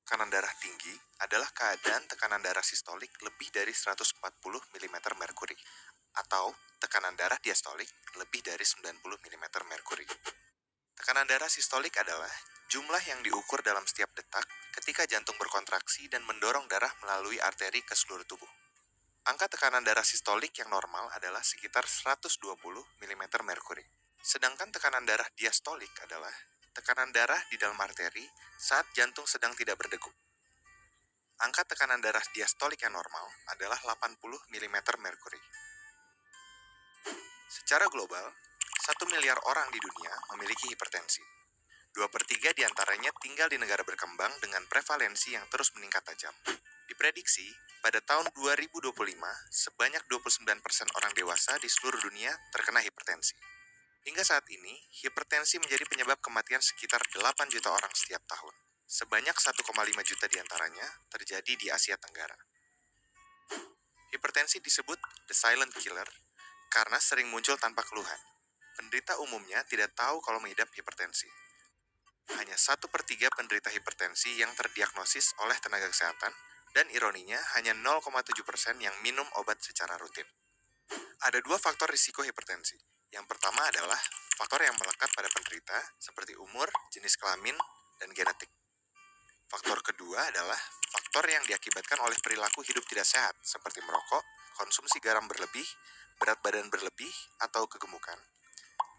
Tekanan darah tinggi adalah keadaan tekanan darah sistolik lebih dari 140 mm merkuri atau tekanan darah diastolik lebih dari 90 mm merkuri. Tekanan darah sistolik adalah jumlah yang diukur dalam setiap detak ketika jantung berkontraksi dan mendorong darah melalui arteri ke seluruh tubuh. Angka tekanan darah sistolik yang normal adalah sekitar 120 mm merkuri. Sedangkan tekanan darah diastolik adalah tekanan darah di dalam arteri saat jantung sedang tidak berdegup. Angka tekanan darah diastolik yang normal adalah 80 mm merkuri. Secara global, 1 miliar orang di dunia memiliki hipertensi. 2/3 diantaranya tinggal di negara berkembang dengan prevalensi yang terus meningkat tajam. Diprediksi, pada tahun 2025, sebanyak 29% orang dewasa di seluruh dunia terkena hipertensi. Hingga saat ini, hipertensi menjadi penyebab kematian sekitar 8 juta orang setiap tahun. Sebanyak 1,5 juta diantaranya terjadi di Asia Tenggara. Hipertensi disebut the silent killer karena sering muncul tanpa keluhan. Penderita umumnya tidak tahu kalau mengidap hipertensi. Hanya 1/3 penderita hipertensi yang terdiagnosis oleh tenaga kesehatan, dan ironinya hanya 0,7% yang minum obat secara rutin. Ada 2 faktor risiko hipertensi. Yang pertama adalah faktor yang melekat pada penderita, seperti umur, jenis kelamin, dan genetik. Faktor kedua adalah faktor yang diakibatkan oleh perilaku hidup tidak sehat, seperti merokok, konsumsi garam berlebih, berat badan berlebih, atau kegemukan.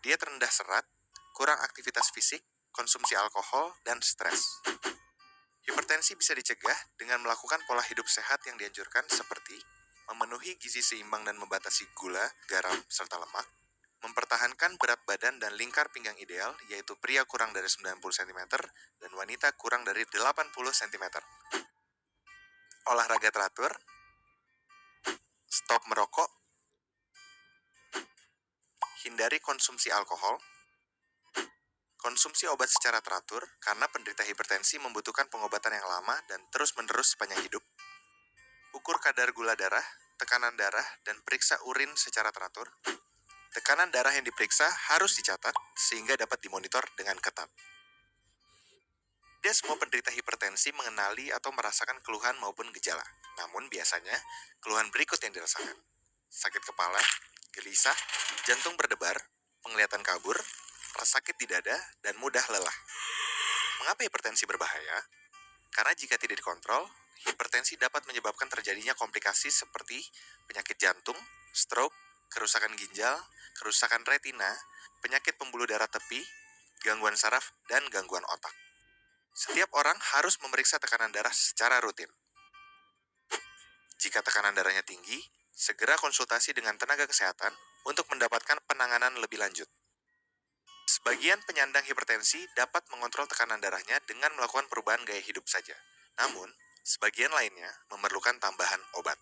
Diet rendah serat, kurang aktivitas fisik, konsumsi alkohol, dan stres. Hipertensi bisa dicegah dengan melakukan pola hidup sehat yang dianjurkan seperti memenuhi gizi seimbang dan membatasi gula, garam, serta lemak, mempertahankan berat badan dan lingkar pinggang ideal, yaitu pria kurang dari 90 cm dan wanita kurang dari 80 cm. Olahraga teratur, stop merokok, hindari konsumsi alkohol, konsumsi obat secara teratur karena penderita hipertensi membutuhkan pengobatan yang lama dan terus-menerus sepanjang hidup. Ukur kadar gula darah, tekanan darah, dan periksa urin secara teratur. Tekanan darah yang diperiksa harus dicatat sehingga dapat dimonitor dengan ketat. Tidak semua penderita hipertensi mengenali atau merasakan keluhan maupun gejala. Namun biasanya, keluhan berikut yang dirasakan: sakit kepala, gelisah, jantung berdebar, penglihatan kabur, rasa sakit di dada, dan mudah lelah. Mengapa hipertensi berbahaya? Karena jika tidak dikontrol, hipertensi dapat menyebabkan terjadinya komplikasi seperti penyakit jantung, stroke, kerusakan ginjal, kerusakan retina, penyakit pembuluh darah tepi, gangguan saraf, dan gangguan otak. Setiap orang harus memeriksa tekanan darah secara rutin. Jika tekanan darahnya tinggi, segera konsultasi dengan tenaga kesehatan untuk mendapatkan penanganan lebih lanjut. Sebagian penyandang hipertensi dapat mengontrol tekanan darahnya dengan melakukan perubahan gaya hidup saja. Namun, sebagian lainnya memerlukan tambahan obat.